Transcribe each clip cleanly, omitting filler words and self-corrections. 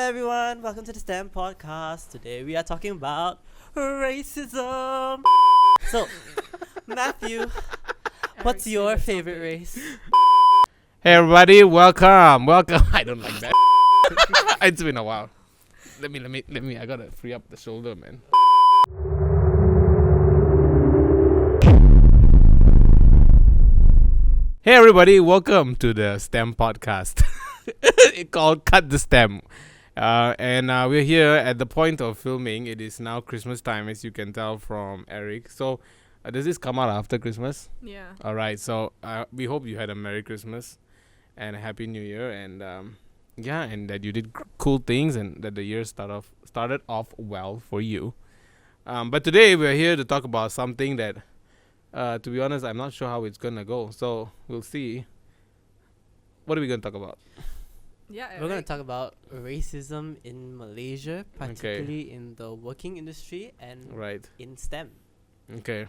everyone, welcome to the STEM podcast. Today we are talking about racism. So, Matthew, what's your favorite race? Hey everybody, welcome. I don't like that. It's been a while. Let me. I gotta free up the shoulder, man. Hey everybody, welcome to the STEM podcast. It's called Cut the STEM. And we're here at the point of filming. It is now Christmas time, as you can tell from Eric. So, does this come out after Christmas? Yeah. Alright, so we hope you had a Merry Christmas and a Happy New Year. And and that you did cool things and that the year started off well for you. But today we're here to talk about something that, to be honest, I'm not sure how it's gonna go. So we'll see. What are we gonna talk about? Yeah. We're going to talk about racism in Malaysia, particularly in the working industry and in STEM. Okay.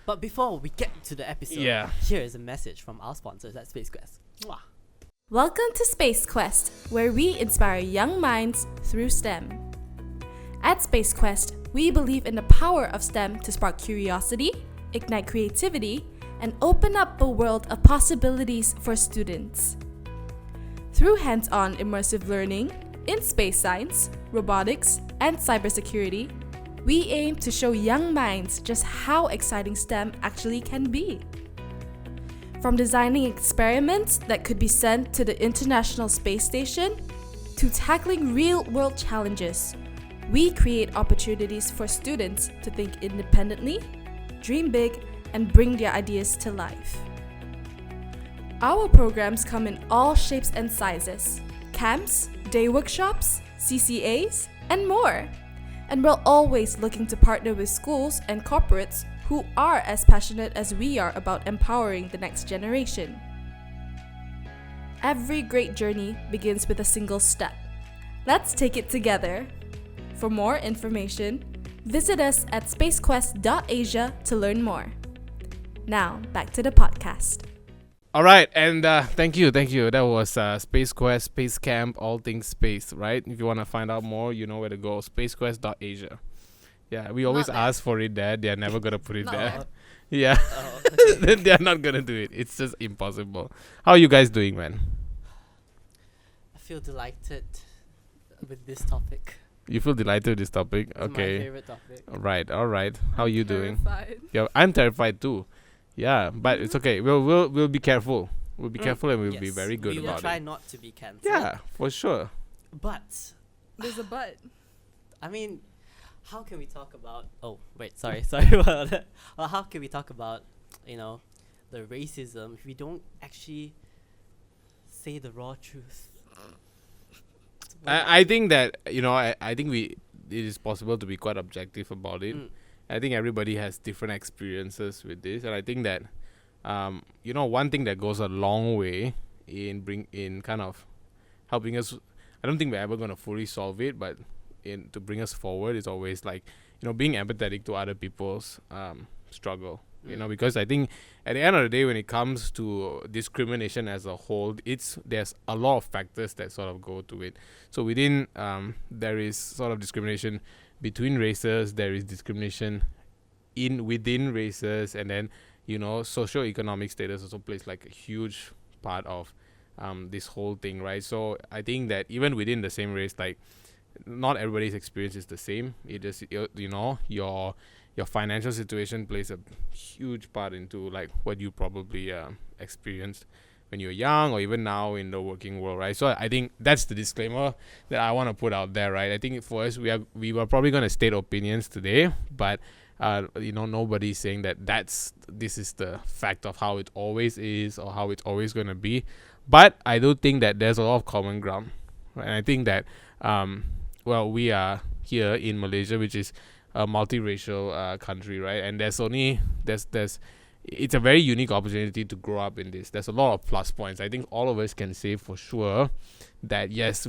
But before we get to the episode, here is a message from our sponsors at Space Quest. Mwah. Welcome to Space Quest, where we inspire young minds through STEM. At Space Quest, we believe in the power of STEM to spark curiosity, ignite creativity, and open up a world of possibilities for students. Through hands-on immersive learning in space science, robotics, and cybersecurity, we aim to show young minds just how exciting STEM actually can be. From designing experiments that could be sent to the International Space Station, to tackling real-world challenges, we create opportunities for students to think independently, dream big, and bring their ideas to life. Our programs come in all shapes and sizes: camps, day workshops, CCAs, and more. And we're always looking to partner with schools and corporates who are as passionate as we are about empowering the next generation. Every great journey begins with a single step. Let's take it together. For more information, visit us at spacequest.asia to learn more. Now, back to the podcast. All right, and thank you. That was Space Quest, Space Camp, all things space, right? If you want to find out more, you know where to go. Spacequest.asia. Yeah, we always ask for it there. They're never gonna put it there. Yeah, Okay. they're not gonna do it. It's just impossible. How are you guys doing, man? I feel delighted with this topic. You feel delighted with this topic? It's my Okay. favorite topic. All right. How are you doing? Terrified. Yeah, I'm terrified too. Yeah, but it's okay. We'll be careful. We'll be careful and we'll be Yes, very good we will about try it. not to be cancelled. Yeah, for sure. But, There's a but. I mean, how can we talk about... Oh, wait, sorry about that. Well, how can we talk about, the racism if we don't actually say the raw truth? I think that I think it is possible to be quite objective about it. I think everybody has different experiences with this, and I think that one thing that goes a long way in kind of helping us. I don't think we're ever going to fully solve it, but to bring us forward is always like being empathetic to other people's struggle. Because I think at the end of the day, when it comes to discrimination as a whole, there's a lot of factors that sort of go to it. So within there is sort of discrimination between races, there is discrimination within races, and then socio-economic status also plays like a huge part of this whole thing, right? So I think that even within the same race, like not everybody's experience is the same. It just your financial situation plays a huge part into like what you probably experienced when you're young or even now in the working world, right? So I think that's the disclaimer that I want to put out there, right? I think for us, we were probably going to state opinions today, but nobody's saying that this is the fact of how it always is or how it's always going to be. But I do think that there's a lot of common ground, right? And I think that we are here in Malaysia, which is a multiracial country, right? And there's it's a very unique opportunity to grow up in this. There's a lot of plus points. I think all of us can say for sure that yes,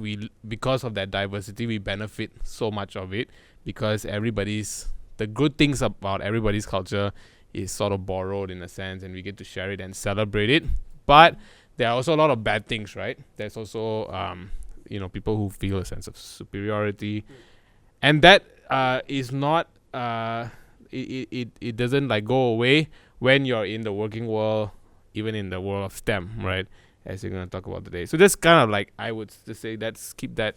because of that diversity, we benefit so much of it because the good things about everybody's culture is sort of borrowed in a sense, and we get to share it and celebrate it. But there are also a lot of bad things, right? There's also people who feel a sense of superiority, and that is not it doesn't like go away when you're in the working world, even in the world of STEM, right? As you're gonna talk about today. So that's kind of like, I would just say, that's keep that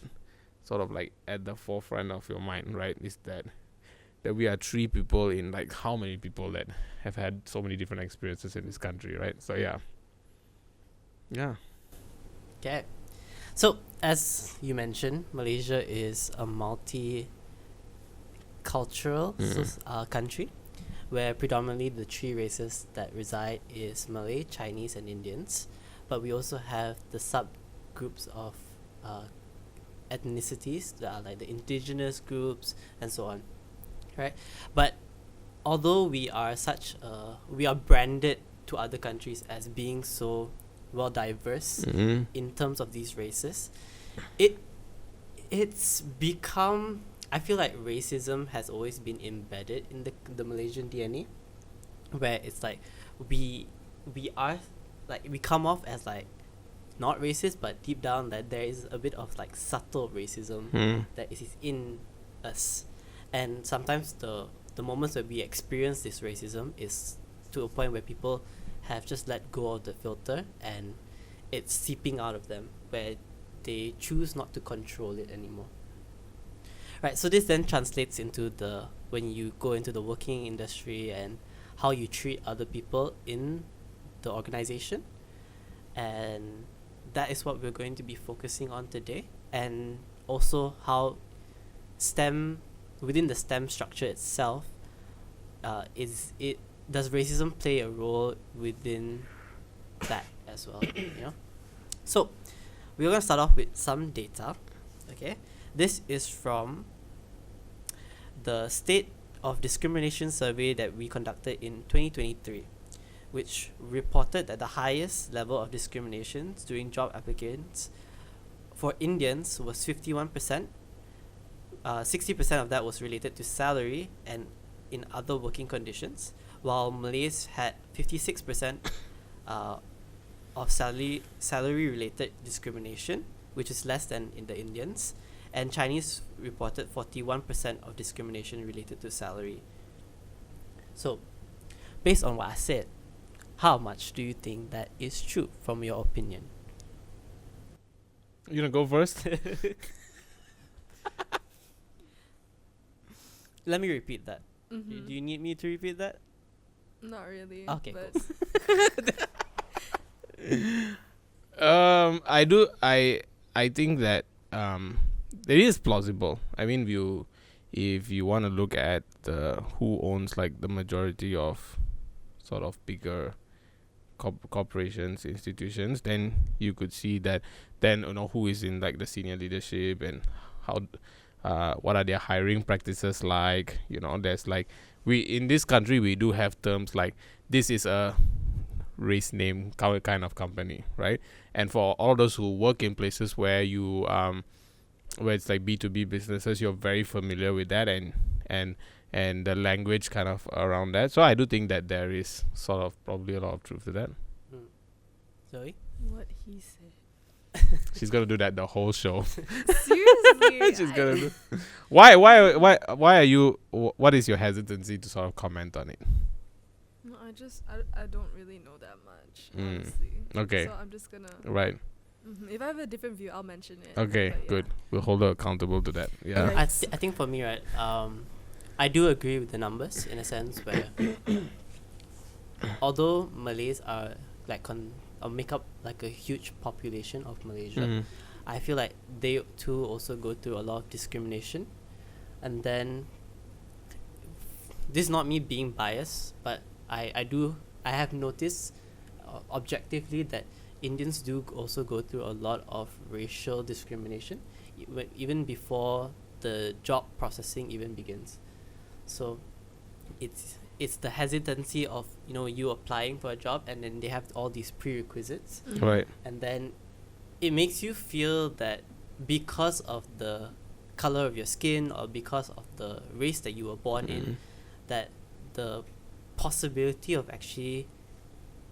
sort of like at the forefront of your mind, right? Is that we are three people in like how many people that have had so many different experiences in this country, right? So yeah. Okay. So as you mentioned, Malaysia is a multicultural country where predominantly the three races that reside is Malay, Chinese, and Indians. But we also have the subgroups of ethnicities that are like the indigenous groups and so on, right? But although we are branded to other countries as being so well diverse in terms of these races, it's become, I feel like racism has always been embedded in the Malaysian DNA, where it's like we are like, we come off as like not racist, but deep down that there is a bit of like subtle racism that is in us. And sometimes the moments where we experience this racism is to a point where people have just let go of the filter and it's seeping out of them, where they choose not to control it anymore. Right, so this then translates into when you go into the working industry and how you treat other people in the organization. And that is what we're going to be focusing on today. And also how within the STEM structure itself, does racism play a role within that as well? So we're going to start off with some data. Okay, this is from the State of Discrimination survey that we conducted in 2023, which reported that the highest level of discriminations during job applications for Indians was 51%. 60% of that was related to salary and in other working conditions, while Malays had 56% of salary-related discrimination, which is less than in the Indians, and Chinese reported 41% of discrimination related to salary. So, based on what I said, how much do you think that is true from your opinion? You gonna go first? Let me repeat that. Do you need me to repeat that? Not really. Okay, but cool. I think that it is plausible. I mean, if you want to look at who owns like the majority of sort of bigger corporations, institutions, then you could see that then who is in like the senior leadership and how what are their hiring practices like. There's like, we in this country we do have terms like, this is a race name kind of company, right? And for all those who work in places where you where it's like B2B businesses, you're very familiar with that and the language kind of around that. So I do think that there is sort of probably a lot of truth to that. Zoe? what he said. She's gonna do that the whole show. Seriously. She's gonna do. Why are you? What is your hesitancy to sort of comment on it? No, I don't really know that much, honestly. Okay. So I'm just gonna. Right. If I have a different view, I'll mention it. Okay. But yeah. Good. We'll hold her accountable to that. Yeah. Okay. I think for me, right, I do agree with the numbers in a sense where although Malays are like make up like a huge population of Malaysia, I feel like they too also go through a lot of discrimination. And then this is not me being biased, but I have noticed objectively that Indians do also go through a lot of racial discrimination even before the job processing even begins. So it's the hesitancy of you applying for a job, and then they have all these prerequisites, Right. and then it makes you feel that because of the color of your skin or because of the race that you were born in, that the possibility of actually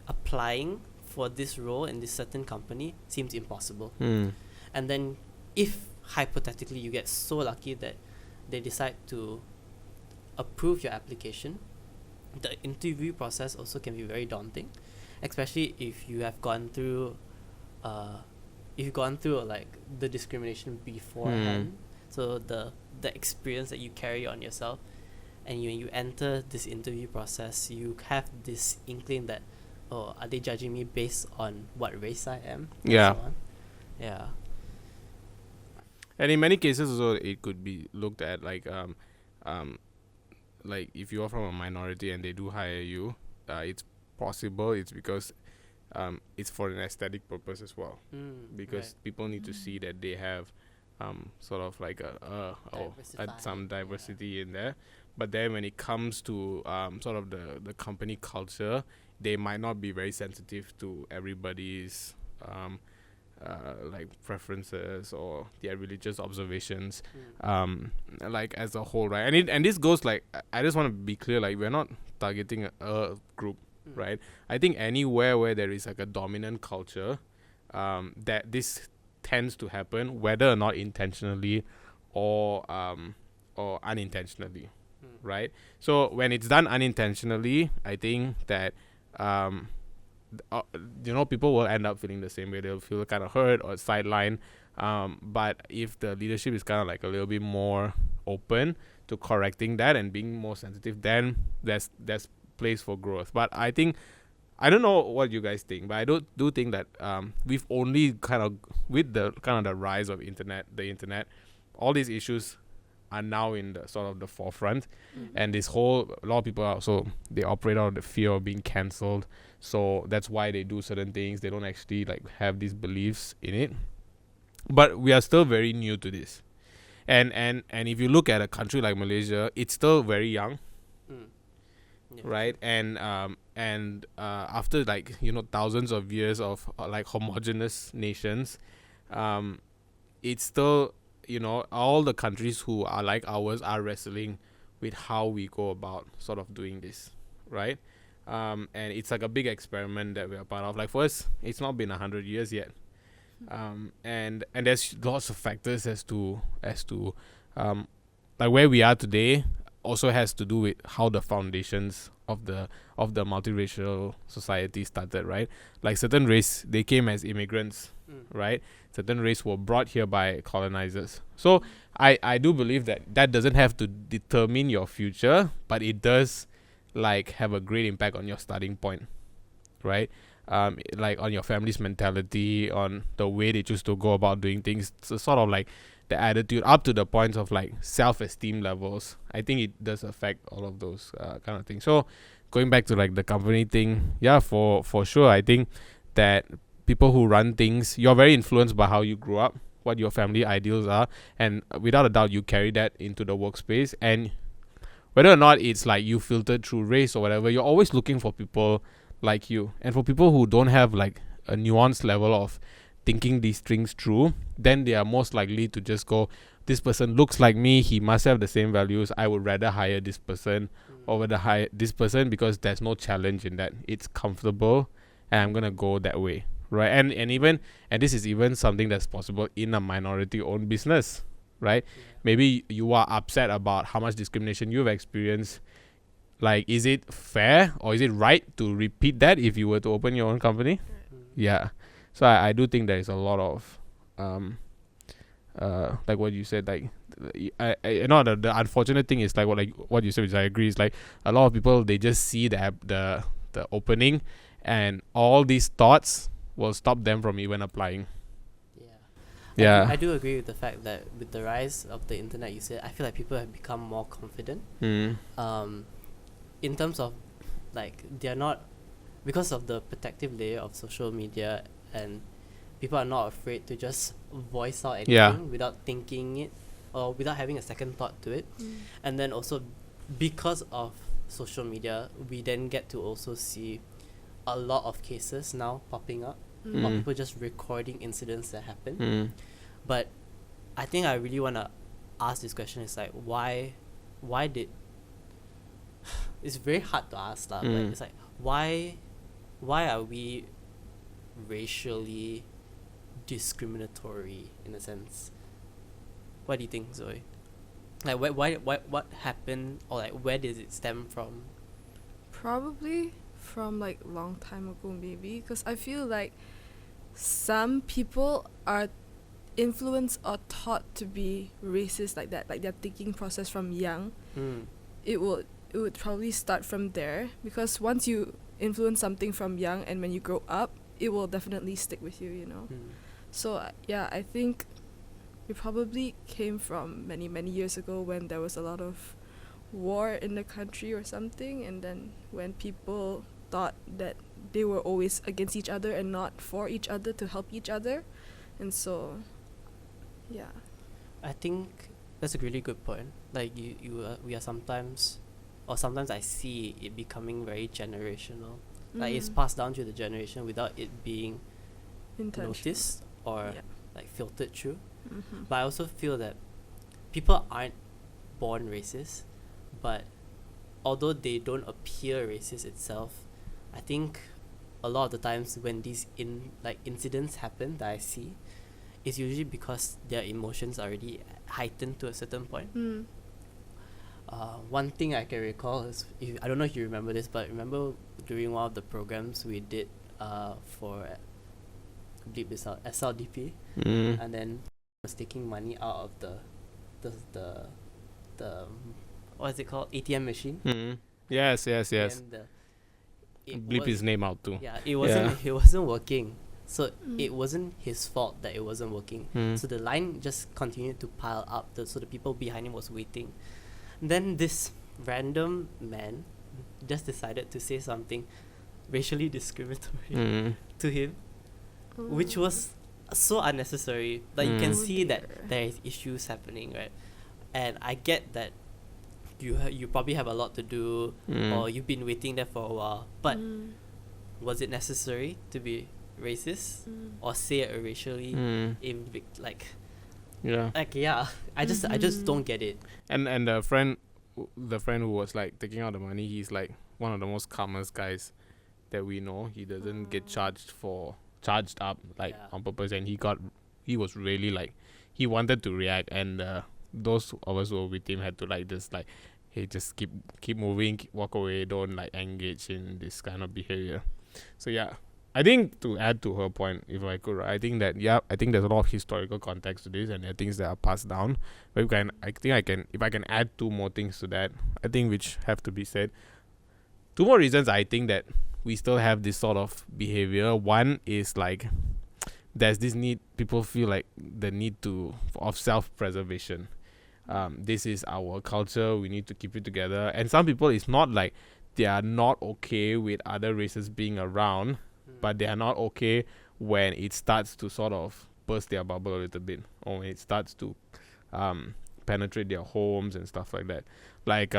applying for this role in this certain company seems impossible. And then if hypothetically you get so lucky that they decide to approve your application, the interview process also can be very daunting, especially if you have gone through like the discrimination beforehand. So the experience that you carry on yourself, and when you enter this interview process, you have this inkling that, oh, are they judging me based on what race I am? Yeah. So on. Yeah. And in many cases also it could be looked at like if you are from a minority and they do hire you, it's possible it's because it's for an aesthetic purpose as well, because people need to see that they have sort of like some diversity in there. But then when it comes to sort of the company culture, they might not be very sensitive to everybody's like preferences or their religious observations, like as a whole, right? And this goes like, I just want to be clear, like we're not targeting a group, right? I think anywhere where there is like a dominant culture, that this tends to happen, whether or not intentionally or unintentionally, right? So when it's done unintentionally, I think that people will end up feeling the same way. They'll feel kind of hurt or sidelined. But if the leadership is kind of like a little bit more open to correcting that and being more sensitive, then there's place for growth. But I think, I don't know what you guys think, but I do think that we've only kind of, with the rise of the internet, all these issues are now in the sort of the forefront, and a lot of people also, they operate out of the fear of being cancelled, so that's why they do certain things. They don't actually like have these beliefs in it, but we are still very new to this, and if you look at a country like Malaysia, it's still very young, right? And after like thousands of years of like homogeneous nations, it's still, all the countries who are like ours are wrestling with how we go about sort of doing this, right? And it's like a big experiment that we're part of. Like for us, it's not been 100 years yet, and there's lots of factors as to like where we are today. Also has to do with how the foundations of the multiracial society started, right? Like certain race, they came as immigrants, right? Certain race were brought here by colonizers. So I do believe that doesn't have to determine your future, but it does like have a great impact on your starting point, right? Like on your family's mentality, on the way they choose to go about doing things. So sort of like the attitude, up to the points of like self-esteem levels. I think it does affect all of those kind of things. So going back to like the company thing, yeah, for sure, I think that people who run things, you're very influenced by how you grew up, what your family ideals are, and without a doubt you carry that into the workspace. And whether or not it's like you filtered through race or whatever, you're always looking for people like you. And for people who don't have like a nuanced level of thinking these things through, then they are most likely to just go, this person looks like me, he must have the same values, I would rather hire this person over this person, because there's no challenge in that, it's comfortable and I'm gonna go that way, right? And this is even something that's possible in a minority owned business, right? Maybe you are upset about how much discrimination you've experienced. Like, is it fair or is it right to repeat that if you were to open your own company? Yeah. So I do think there is a lot of like what you said, like I the unfortunate thing is like what you said, which I agree, is like a lot of people, they just see the opening, and all these thoughts will stop them from even applying. I do agree with the fact that with the rise of the internet, you said, I feel like people have become more confident. In terms of like, they're not, because of the protective layer of social media, and people are not afraid to just voice out anything without thinking it or without having a second thought to it. And then also because of social media, we then get to also see a lot of cases now popping up of people just recording incidents that happen. But I think I really want to ask this question, is like, why did it's very hard to ask but it's like, why are we racially discriminatory in a sense? What do you think, Zoe? Like, what happened, or like, where did it stem from? Probably from like long time ago, maybe, because I feel like some people are influenced or taught to be racist like that, like their thinking process from young. It would probably start from there, because once you influence something from young and when you grow up, it will definitely stick with you, you know. So yeah, I think it probably came from many years ago when there was a lot of war in the country or something, and then when people thought that they were always against each other and not for each other to help each other. And so yeah, I think that's a really good point. Like, we are sometimes, or sometimes I see it becoming very generational. Like, it's passed down to the generation without it being noticed or like filtered through. But I also feel that people aren't born racist, but although they don't appear racist itself, I think a lot of the times when these incidents happen that I see, it's usually because their emotions are already heightened to a certain point. One thing I can recall is, I don't know if you remember this, but remember during one of the programs we did for bleep this out, SLDP, and then was taking money out of the what is it called, ATM machine. Yes. And Bleep his name out too. Yeah, it wasn't working. So it wasn't his fault that it wasn't working. So the line just continued to pile up. So the people behind him was waiting. Then this random man just decided to say something racially discriminatory to him, which was so unnecessary. Like, you can see that there is issues happening, right? And I get that you probably have a lot to do, or you've been waiting there for a while. But was it necessary to be racist or say a racially I just don't get it. And the friend who was like taking out the money, he's like one of the most calmest guys that we know. He doesn't get charged up like on purpose, and he was really like, he wanted to react, and those of us who were with him had to like just like, hey, just keep moving, walk away, don't like engage in this kind of behavior. So yeah, I think to add to her point, if I could, I think there's a lot of historical context to this, and there are things that are passed down. But if I can add two more things to that, I think, which have to be said. Two more reasons I think that we still have this sort of behavior. One is like, there's this need, people feel like the need of self-preservation. This is our culture, we need to keep it together. And some people, it's not like they are not okay with other races being around, but they are not okay when it starts to sort of burst their bubble a little bit, or when it starts to penetrate their homes and stuff like that. Like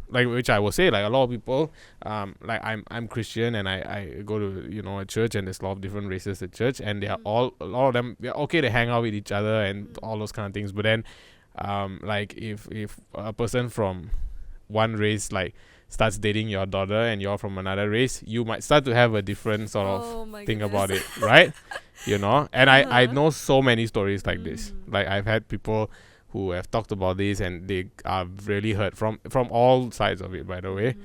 which I will say, like, a lot of people, like I'm Christian, and I go to a church, and there's a lot of different races at church, and they are a lot of them, they're okay to hang out with each other and all those kind of things. But then like if a person from one race like starts dating your daughter and you're from another race, you might start to have a different sort of thing about it, right? And I know so many stories like this. Like, I've had people who have talked about this, and they are really hurt from all sides of it, by the way.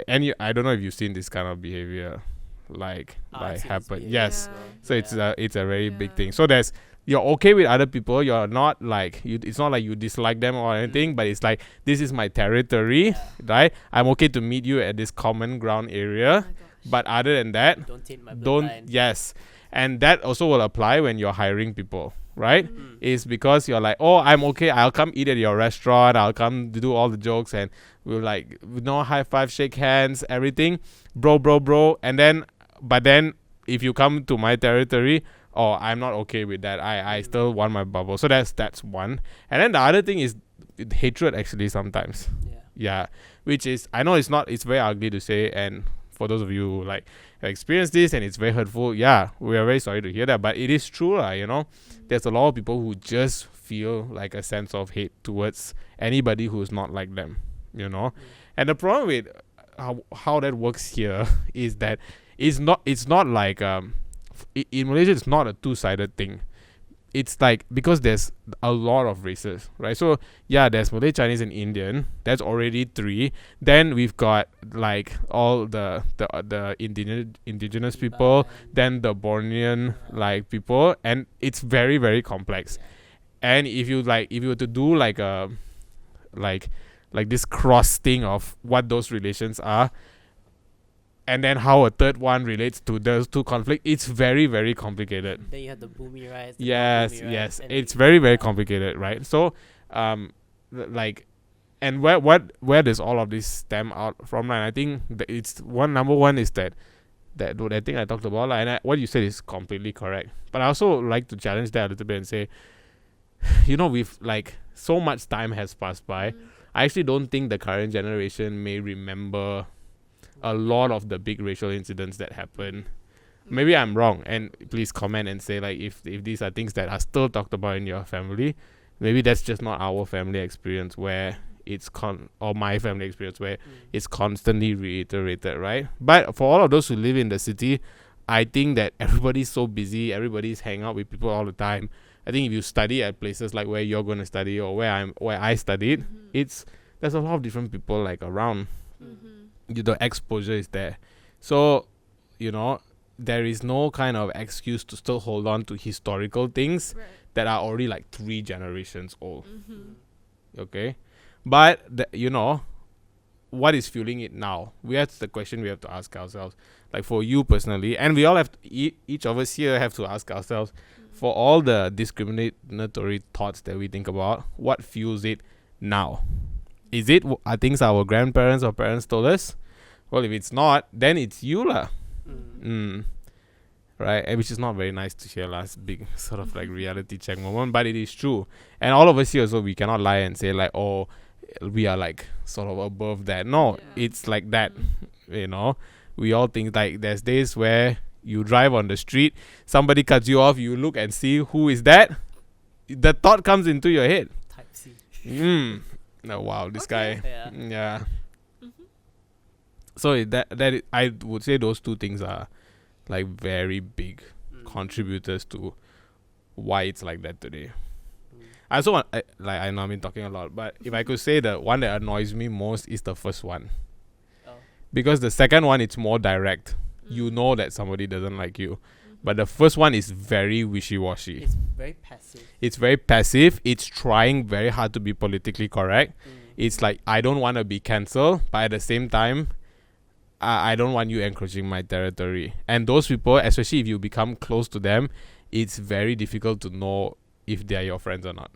And I don't know if you've seen this kind of behavior like happen. Yes. So it's a very big thing. So you're okay with other people. You're not like it's not like you dislike them or anything, but it's like, this is my territory, right? I'm okay to meet you at this common ground area, but other than that, don't take my bloodline. Yes. And that also will apply when you're hiring people, right? Is because you're like, oh, I'm okay, I'll come eat at your restaurant, I'll come do all the jokes, and we'll like, high five, shake hands, everything, bro. And then, but then if you come to my territory, I'm not okay with that. I still want my bubble. So that's one. And then the other thing is hatred, actually, sometimes. Yeah. Which is, I know it's very ugly to say, and for those of you who like have experienced this and it's very hurtful, yeah, we are very sorry to hear that. But it is true, there's a lot of people who just feel like a sense of hate towards anybody who's not like them, And the problem with how that works here is that it's not like in Malaysia, it's not a two-sided thing. it's like, because there's a lot of races, right? So yeah, there's Malay, Chinese, and Indian. That's already 3. Then we've got like all the indigenous people, then the Bornean like people, and it's very, very complex. And if you were to do like a like this cross thing of what those relations are, and then how a third one relates to those two conflict, it's very, very complicated. Then you have the Boomi rights. Yes, it's very, very complicated, right? So, like, and where does all of this stem out from? And I think it's number one is that I think I talked about, and what you said is completely correct. But I also like to challenge that a little bit and say, we've like so much time has passed by. I actually don't think the current generation may remember a lot of the big racial incidents that happen. Maybe I'm wrong, and please comment and say like if these are things that are still talked about in your family. Maybe that's just not our family experience where it's or my family experience where it's constantly reiterated, right? But for all of those who live in the city, I think that everybody's so busy, everybody's hanging out with people all the time. I think if you study at places like where you're going to study or where I studied, there's a lot of different people like around. The exposure is there. So, there is no kind of excuse to still hold on to historical things that are already like 3 generations old. Okay? But, what is fueling it now? That's the question we have to ask ourselves. Like for you personally, and we all have to, each of us here have to ask ourselves, for all the discriminatory thoughts that we think about, what fuels it now? Is it things our grandparents or parents told us? Well, if it's not, then it's you lah. Right? And which is not very nice to hear last big sort of like reality check moment, but it is true. And all of us here, so we cannot lie and say like, oh, we are like sort of above that. No, it's like that. We all think like there's days where you drive on the street, somebody cuts you off, you look and see who is that. The thought comes into your head. Type C. No, wow, this guy. Yeah. So I would say those 2 things are like very big contributors to why it's like that today. I also want, I know I've been talking a lot, but if I could say the one that annoys me most is the first one. Because the second one, it's more direct. You know that somebody doesn't like you. But the first one is very wishy-washy. It's very passive. It's trying very hard to be politically correct. It's like, I don't want to be cancelled, but at the same time, I don't want you encroaching my territory. And those people, especially if you become close to them, it's very difficult to know if they are your friends or not.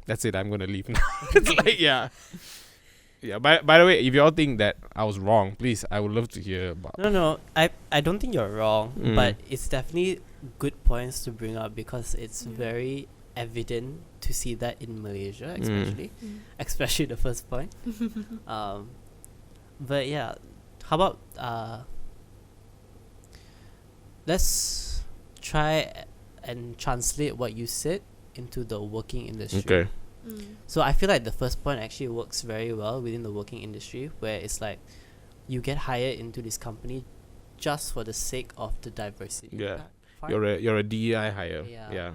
That's it. I'm going to leave now. It's like, yeah. By the way, if you all think that I was wrong, please, I would love to hear about. No. I don't think you're wrong, but it's definitely good points to bring up because it's very evident to see that in Malaysia, especially the first point. But yeah, how about let's try and translate what you said into the working industry. Okay. So I feel like the first point actually works very well within the working industry, where it's like you get hired into this company just for the sake of the diversity. Yeah. You're a DEI hire. Yeah.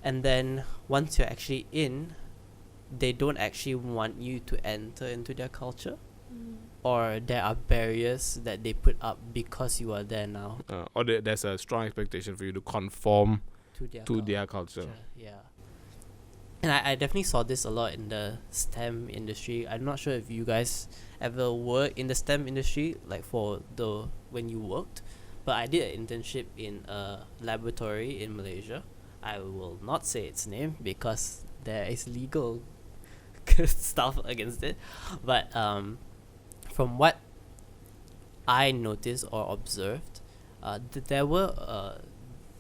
And then once you're actually in, they don't actually want you to enter into their culture, or there are barriers that they put up because you are there now. Or there's a strong expectation for you to conform to their culture. Yeah. And I definitely saw this a lot in the STEM industry. I'm not sure if you guys ever work in the STEM industry, like when you worked, but I did an internship in a laboratory in Malaysia. I will not say its name because there is legal stuff against it. But from what I noticed or observed, there were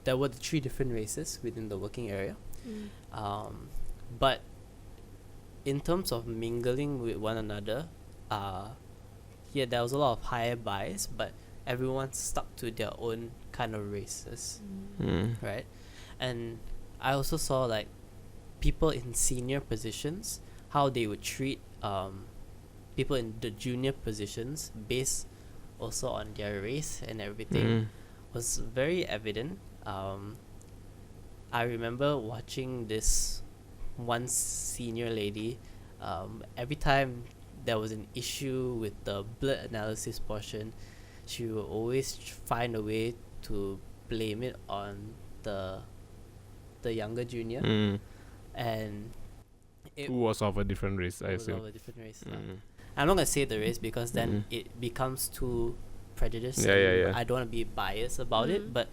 the 3 different races within the working area. But in terms of mingling with one another, there was a lot of higher bias, but everyone stuck to their own kind of races, right? And I also saw like people in senior positions, how they would treat people in the junior positions based also on their race and everything. was very evident. I remember watching this one senior lady. Every time there was an issue with the blood analysis portion, she would always find a way to blame it on the younger junior, and who was of a different race, I was assume. of a different race. I'm not gonna say the race because then it becomes too prejudiced. Yeah. I don't want to be biased about it, but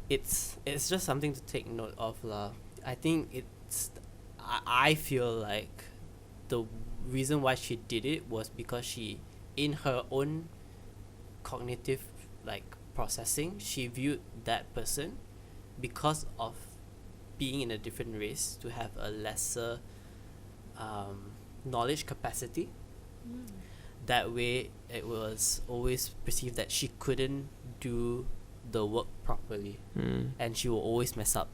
it's just something to take note of, lah. I think I feel like the reason why she did it was because she, in her own cognitive like processing, she viewed that person, because of being in a different race, to have a lesser knowledge capacity. That way it was always perceived that she couldn't do the work properly, and she will always mess up,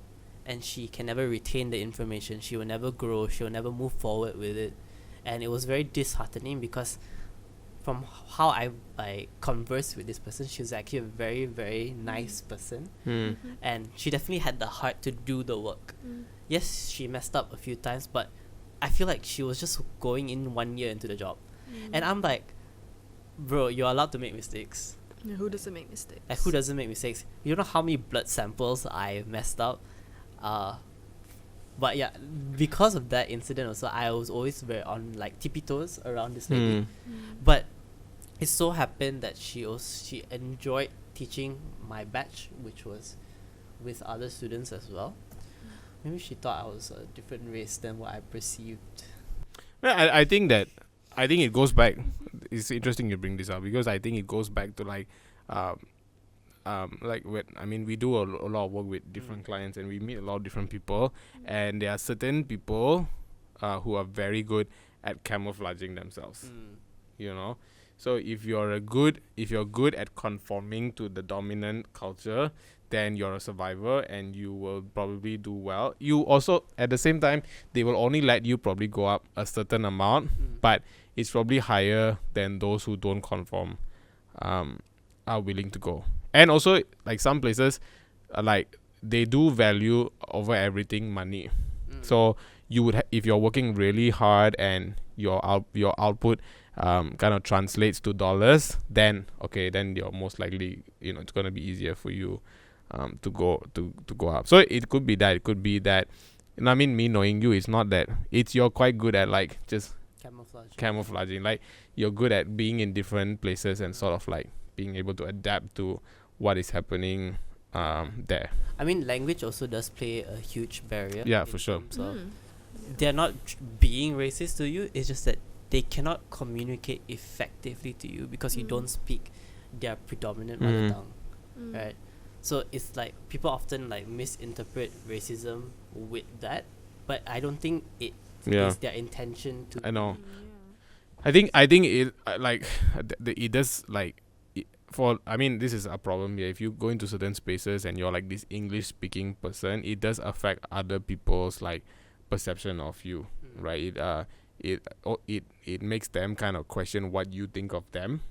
and she can never retain the information. She will never grow, she will never move forward with it. And it was very disheartening, because from how I conversed with this person, she was actually a very, very nice person, and she definitely had the heart to do the work. Yes, she messed up a few times, but I feel like she was just going in 1 year into the job. And I'm like, bro, you're allowed to make mistakes. Yeah, who doesn't make mistakes? Like, who doesn't make mistakes? You know how many blood samples I messed up? But yeah, because of that incident also, I was always very on like tippy toes around this lady. But it so happened that she enjoyed teaching my batch, which was with other students as well. Maybe she thought I was a different race than what I perceived. Yeah, I think it goes back. It's interesting you bring this up, because I think it goes back to like when we do a lot of work with different clients, and we meet a lot of different people, and there are certain people who are very good at camouflaging themselves. You know, so if you're good at conforming to the dominant culture, then you're a survivor and you will probably do well. You also, at the same time, they will only let you probably go up a certain amount, but it's probably higher than those who don't conform are willing to go. And also, like some places, like they do value over everything money. So you would if you're working really hard and your output kind of translates to dollars, then you're most likely, it's going to be easier for you to go up. So it could be that. It could be that. And I mean, me knowing you, it's not that. It's you're quite good at like just camouflaging. Like you're good at being in different places and sort of like being able to adapt to what is happening there. I mean, language also does play a huge barrier. Yeah, for sure. So they're not being racist to you. It's just that they cannot communicate effectively to you because you don't speak their predominant mother tongue, right? So it's like people often like misinterpret racism with that, but I don't think it is their intention to. I know. I think it like it does like. This is a problem here. If you go into certain spaces and you're like this English speaking person, it does affect other people's like perception of you, right? It makes them kind of question what you think of them.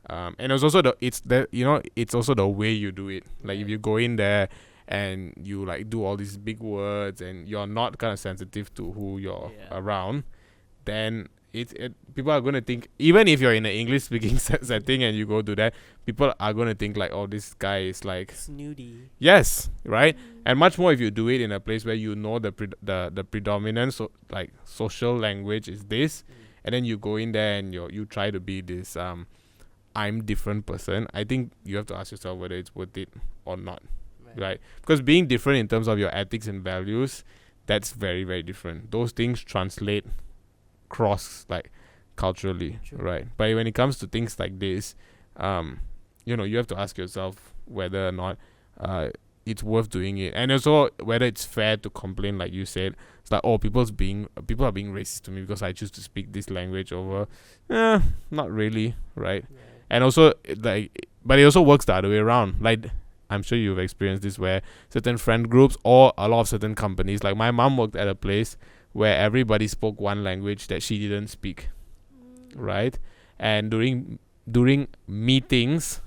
And it's also it's also the way you do it. Like if you go in there and you like do all these big words and you're not kind of sensitive to who you're around, then people are going to think, even if you're in an English speaking setting and you go do that, people are going to think like, oh, this guy is like snooty. Yes, right? And much more if you do it in a place where you know the predominant like social language is this, and then you go in there and you try to be this I'm different person. I think you have to ask yourself whether it's worth it or not, right? Because being different in terms of your ethics and values, that's very, very different. Those things translate cross like culturally. True. Right? But when it comes to things like this, you have to ask yourself whether or not it's worth doing it, and also whether it's fair to complain. Like you said, it's like, oh, people are being racist to me because I choose to speak this language over. Not really, right? And also but it also works the other way around. Like I'm sure you've experienced this, where certain friend groups or a lot of certain companies, like my mom worked at a place where everybody spoke one language that she didn't speak, right? And during meetings,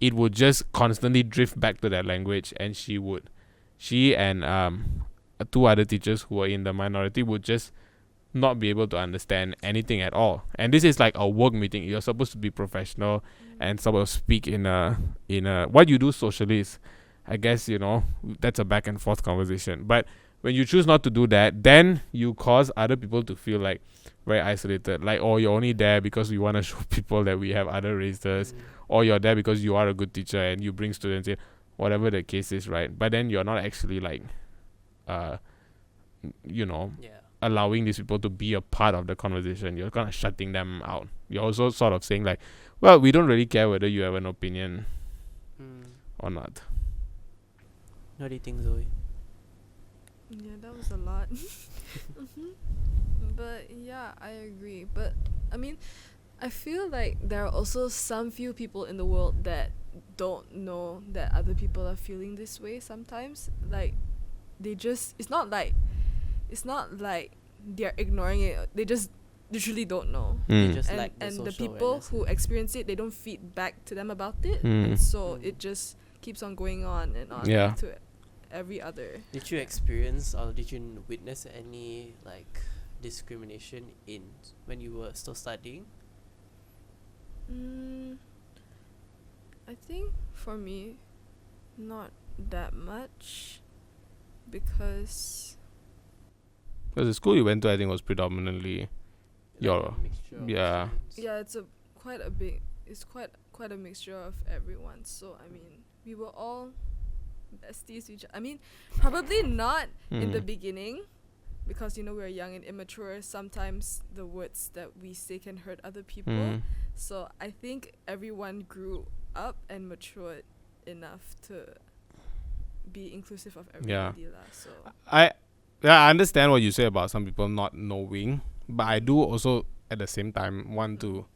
it would just constantly drift back to that language, and she and two other teachers who were in the minority would just not be able to understand anything at all. And this is like a work meeting. You're supposed to be professional and supposed to speak in a what you do socially is, I guess, that's a back and forth conversation. But when you choose not to do that, then you cause other people to feel like very isolated. Like, oh, you're only there because you want to show people that we have other races, or you're there because you are a good teacher and you bring students in, whatever the case is, right? But then you're not actually like, allowing these people to be a part of the conversation. You're kind of shutting them out. You're also sort of saying like, well, we don't really care whether you have an opinion or not. What do you think, Zoe? Yeah, that was a lot. But yeah, I agree. But I mean, I feel like there are also some few people in the world that don't know that other people are feeling this way sometimes. Like, they just, it's not like they're ignoring it. They just literally don't know. They just And, lack the and the social people awareness. who experience it, they don't feed back to them about it. And so it just keeps on going on and on to every other. Did you experience or did you witness any like discrimination when you were still studying? I think for me, not that much, because the school you went to, I think, was predominantly Like a mixture of yeah. students? yeah, it's quite a mixture of everyone. So I mean, we were all besties. I mean, probably not in the beginning, because we're young and immature. Sometimes the words that we say can hurt other people. So I think everyone grew up and matured enough to be inclusive of everybody. So I understand what you say about some people not knowing, but I do also at the same time want to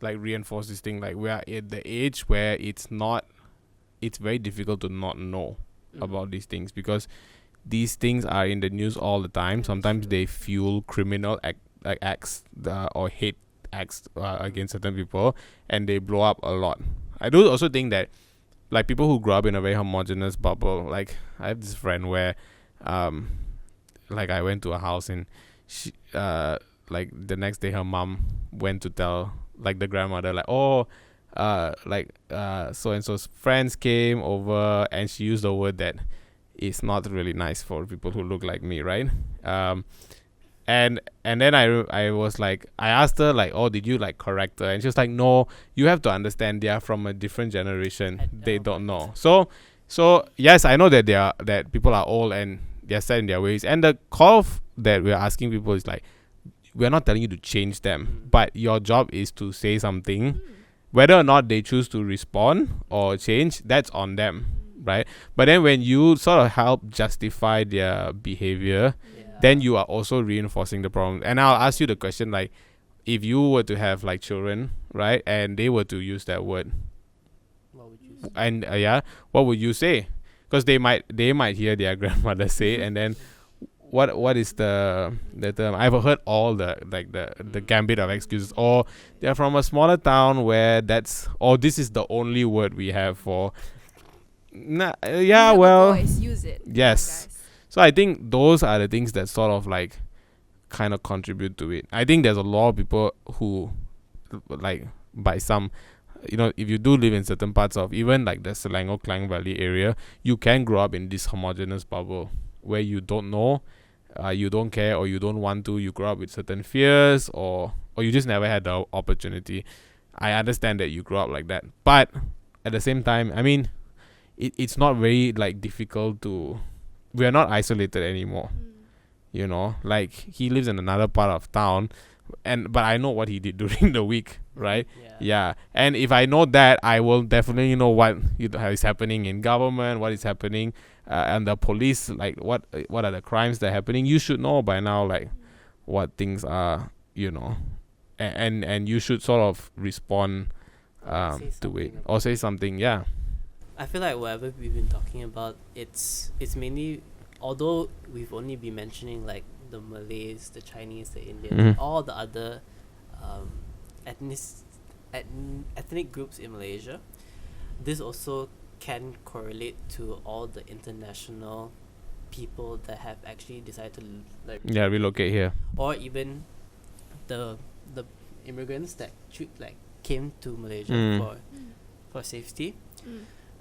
like reinforce this thing. Like, we are at the age where it's very difficult to not know about these things, because these things are in the news all the time. Sometimes they fuel criminal acts or hate acts against certain people, and they blow up a lot. I do also think that like people who grow up in a very homogeneous bubble, like I have this friend where like I went to a house and she like the next day her mom went to tell like the grandmother like, oh, so and so's friends came over, and she used a word that is not really nice for people who look like me, right? And then I was like, I asked her like, oh, did you like correct her? And she was like, no, you have to understand, they are from a different generation. They don't know. So yes, I know that people are old and they're set in their ways. And the call that we're asking people is like, we're not telling you to change them, but your job is to say something. Whether or not they choose to respond or change, that's on them, right? But then when you sort of help justify their behavior, then you are also reinforcing the problem. And I'll ask you the question, like, if you were to have like children, right, and they were to use that word, What would you say? and what would you say? Because they might hear their grandmother say, and then what is the term? I've heard all the gambit of excuses. Or they're from a smaller town where this is the only word we have for. voice, use it. Yes. So I think those are the things that sort of like kind of contribute to it. I think there's a lot of people who like, by some, if you do live in certain parts of even like the Selangor Klang Valley area, you can grow up in this homogeneous bubble where you don't know, you don't care, or you don't want to. You grow up with certain fears, or you just never had the opportunity. I understand that you grow up like that, but at the same time, I mean, it's not very like difficult to. We are not isolated anymore. Like he lives in another part of town, but I know what he did during the week, right? Yeah. And if I know that, I will definitely know what is happening in government, what is happening and the police, like what are the crimes that are happening. You should know by now, like what things are, and you should sort of respond to it or say something. Yeah. I feel like whatever we've been talking about, it's mainly, although we've only been mentioning like the Malays, the Chinese, the Indians, all the other ethnic groups in Malaysia, this also can correlate to all the international people that have actually decided to relocate here. or even the immigrants that came to Malaysia for safety.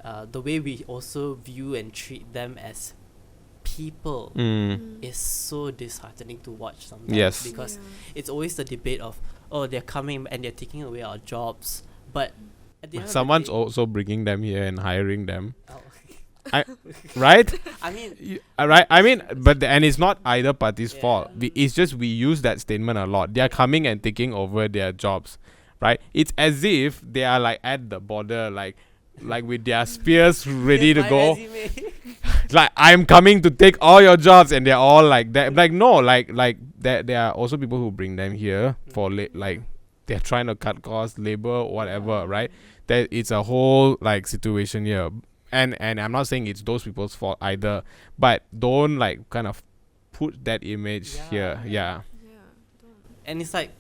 The way we also view and treat them as people is so disheartening to watch sometimes. Yes. Because it's always the debate of, oh, they're coming and they're taking away our jobs, but at the end Someone's of the day, also bringing them here and hiring them, oh, right? I mean, Right. I mean, and it's not either party's Yeah. fault. It's just we use that statement a lot. They are coming and taking over their jobs, right? It's as if they are like at the border, like with their spears ready to my go. resume. Like, I'm coming to take all your jobs, and they're all like that. Like, no, like there are also people who bring them here for like they're trying to cut costs, labor, whatever, right? That it's a whole like situation here. And I'm not saying it's those people's fault either, but don't like kind of put that image here. Yeah. And it's like,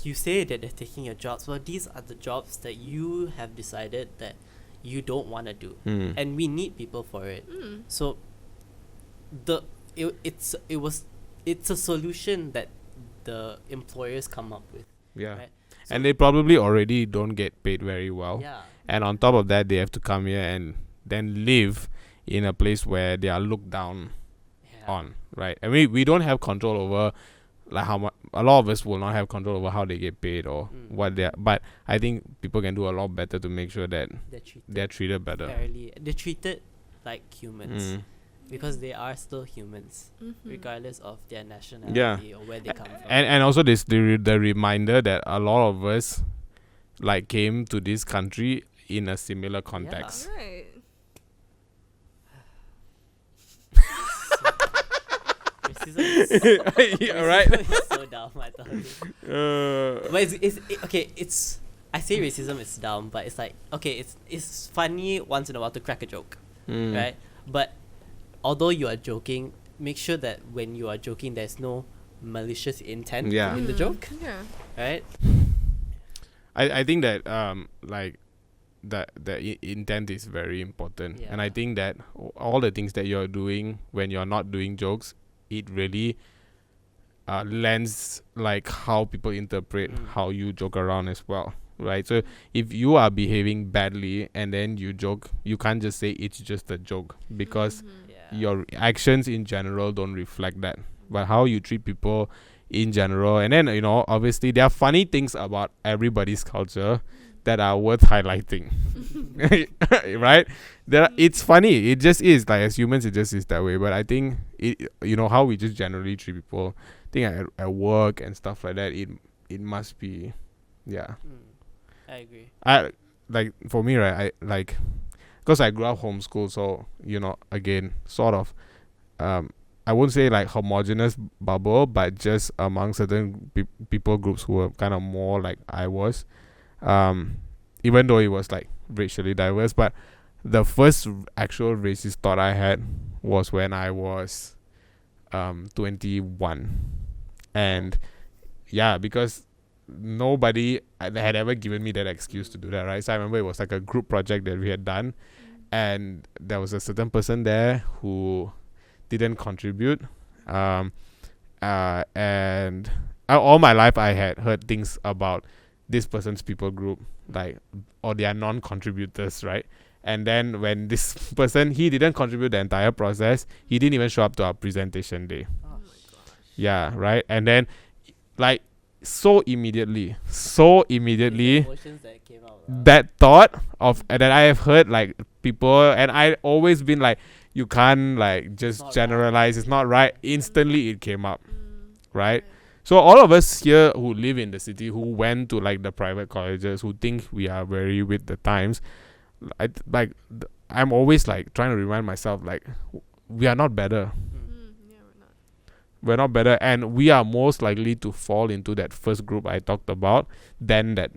you say that they're taking your jobs, well, these are the jobs that you have decided that you don't want to do, and we need people for it. So it's a solution that the employers come up with. Yeah. Right? And they probably already don't get paid very well. Yeah. And on top of that, they have to come here and then live in a place where they are looked down on, right? And we don't have control over like how much. A lot of us will not have control over how they get paid or what they are. But I think people can do a lot better to make sure that they're treated better. Fairly. They're treated like humans because they are still humans, regardless of their nationality or where they come from. And also this the reminder that a lot of us like came to this country in a similar context. Right. Racism is so dumb, I tell you. But it's I say racism is dumb, but it's like, okay, it's funny once in a while to crack a joke, right? But although you are joking, make sure that when you are joking, there's no malicious intent in the joke, right? I think that like the intent is very important, and I think that all the things that you're doing when you're not doing jokes, it really lends like how people interpret how you joke around as well, right? So if you are behaving badly and then you joke, you can't just say it's just a joke, because your actions in general don't reflect that, but how you treat people in general. And then, you know, obviously there are funny things about everybody's culture that are worth highlighting. Right? It's funny. It just is. Like, as humans, it just is that way. But I think how we just generally treat people, I think at work and stuff like that, it must be, I agree. Like, for me, right, because I grew up homeschooled, so, again, sort of, I won't say like homogenous bubble, but just among certain people groups who were kind of more like I was, even though it was like racially diverse. But the first actual racist thought I had was when I was 21, and because nobody had ever given me that excuse to do that, right? So I remember it was like a group project that we had done, and there was a certain person there who didn't contribute, and all my life I had heard things about this person's people group, like, or they are non-contributors, right? And then when this person, he didn't contribute the entire process, he didn't even show up to our presentation day. Oh my gosh. Yeah, right? And then like so immediately The emotions that came out, that thought of that I have heard like people, and I always been like, you can't like just generalize, it's not right. Instantly it came up, right? So all of us here who live in the city, who went to like the private colleges, who think we are very with the times, I'm always like trying to remind myself, like, we are not better. We're not better, and we are most likely to fall into that first group I talked about than that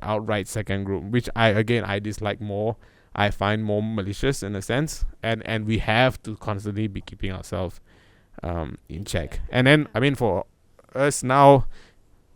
outright second group, which I dislike more. I find more malicious in a sense, and we have to constantly be keeping ourselves in check. And then, I mean, for us now,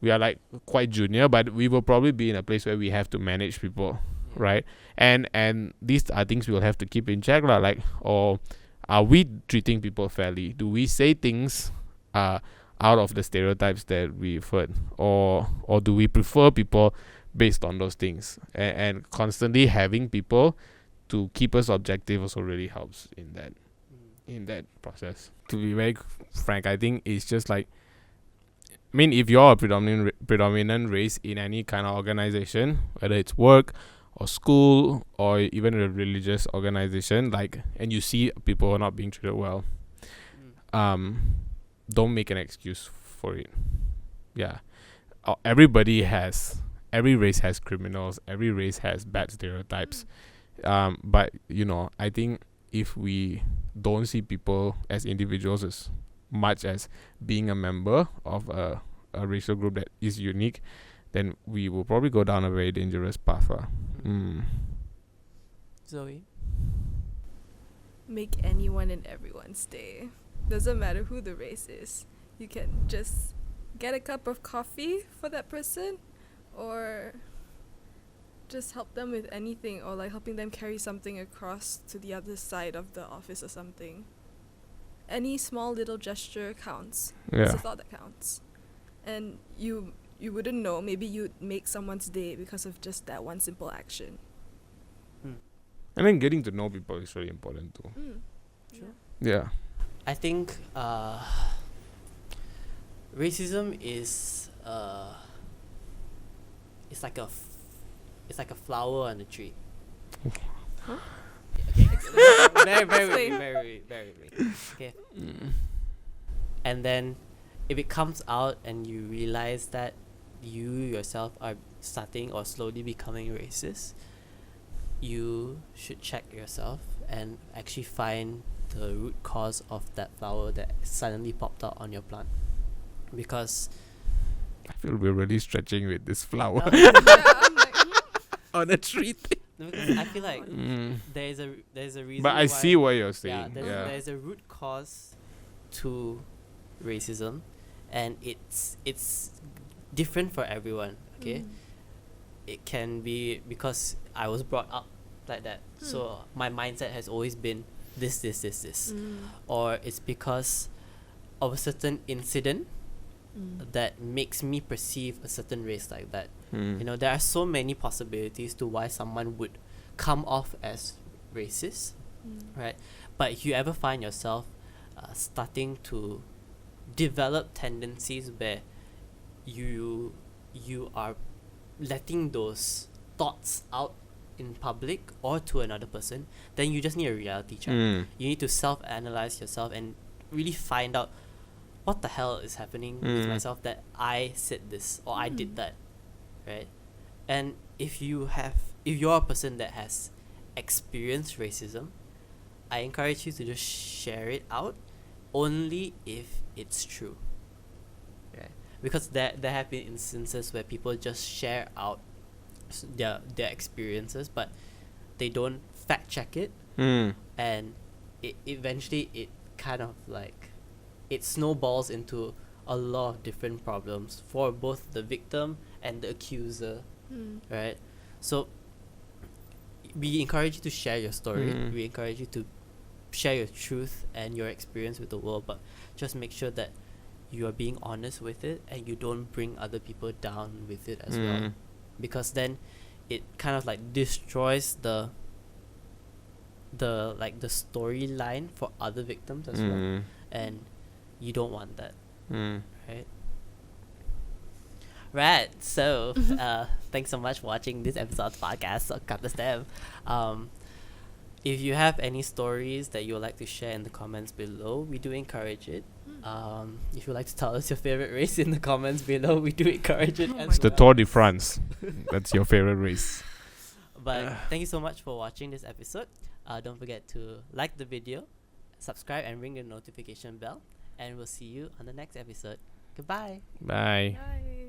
we are like quite junior, but we will probably be in a place where we have to manage people, right? And these are things we'll have to keep in check lah. Like, or are we treating people fairly? Do we say things out of the stereotypes that we've heard, or do we prefer people based on those things? And constantly having people to keep us objective also really helps in that process. To be very frank, I think it's just like, I mean, if you're a predominant race in any kind of organization, whether it's work or school or even a religious organization, like, and you see people are not being treated well, don't make an excuse for it. Yeah, every race has criminals. Every race has bad stereotypes. But I think if we don't see people as individuals as much as being a member of a racial group that is unique, then we will probably go down a very dangerous path. Zoe? Make anyone and everyone stay. Doesn't matter who the race is. You can just get a cup of coffee for that person, or just help them with anything, or like helping them carry something across to the other side of the office or something. Any small little gesture counts. It's a thought that counts. And you wouldn't know, maybe you'd make someone's day because of just that one simple action. And then getting to know people is really important too. Sure. Yeah. I think racism is it's like a flower on a tree. Huh? Okay, very. Okay. And then if it comes out and you realize that you yourself are starting or slowly becoming racist, you should check yourself and actually find the root cause of that flower that suddenly popped out on your plant. Because I feel we're really stretching with this flower Yeah, I'm like, on a tree thing. because I feel like there's a reason. But I why, see what you're saying. there's a root cause to racism, and it's different for everyone. Okay, it can be because I was brought up like that, so my mindset has always been this, or it's because of a certain incident that makes me perceive a certain race like that. There are so many possibilities to why someone would come off as racist, right? But if you ever find yourself starting to develop tendencies where you are letting those thoughts out in public or to another person, then you just need a reality check. You need to self-analyze yourself and really find out what the hell is happening with myself that I said this or I did that, right? And if you're a person that has experienced racism, I encourage you to just share it out only if it's true, right? Because there have been instances where people just share out their experiences, but they don't fact check it, and it eventually kind of like it snowballs into a lot of different problems for both the victim and the accuser, right? So we encourage you to share your story. We encourage you to share your truth and your experience with the world, but just make sure that you are being honest with it and you don't bring other people down with it as well, because then it kind of like destroys the storyline for other victims as well, and you don't want that, right? So thanks so much for watching this episode of the podcast of Cut the Stem. If you have any stories that you would like to share in the comments below, we do encourage it. If you'd like to tell us your favorite race in the comments below, we do encourage it. It's the Tour de France. That's your favorite race. But thank you so much for watching this episode. Don't forget to like the video, subscribe, and ring the notification bell. And we'll see you on the next episode. Goodbye. Bye. Bye.